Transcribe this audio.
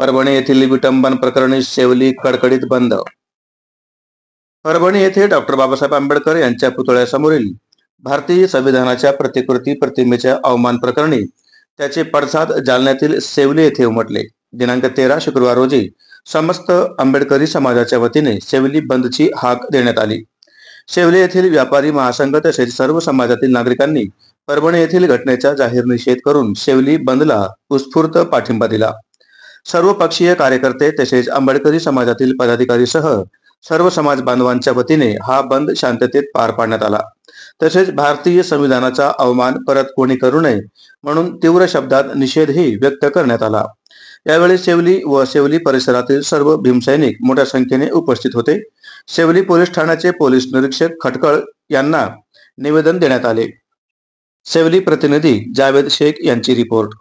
परभणी येथील विटंबन प्रकरणी शेवली कडकडीत बंद। परभणी येथे डॉक्टर बाबासाहेब आंबेडकर यांच्या पुतळ्यासमोरील भारतीय संविधानाच्या प्रतिकृती प्रतिमेच्या अवमान प्रकरणी त्याचे पडसाद जालन्यातील सेवली येथे उमटले। दिनांक 13 शुक्रवार रोजी समस्त आंबेडकरी समाजाच्या वतीने शेवली बंदची हाक देण्यात आली। शेवली येथील व्यापारी महासंघ तसेच सर्व समाजातील नागरिकांनी परभणी येथील घटनेचा जाहीर निषेध करून शेवली बंदला उत्स्फूर्त पाठिंबा दिला। सर्व पक्षीय कार्यकर्ते तसेच आंबेडकरी समाजातील पदाधिकारीसह सर्व समाज बांधवांच्या वतीने हा बंद शांततेत पार पाडण्यात आला। तसेच भारतीय संविधानाचा अवमान परत कोणी करू नये म्हणून तीव्र शब्दात निषेधही व्यक्त करण्यात आला। यावेळी शेवली व शेवली परिसरातील सर्व भीमसैनिक मोठ्या संख्येने उपस्थित होते। शेवली पोलीस ठाण्याचे पोलीस निरीक्षक खटकळ यांना निवेदन देण्यात आले। शेवली प्रतिनिधी जावेद शेख यांची रिपोर्ट।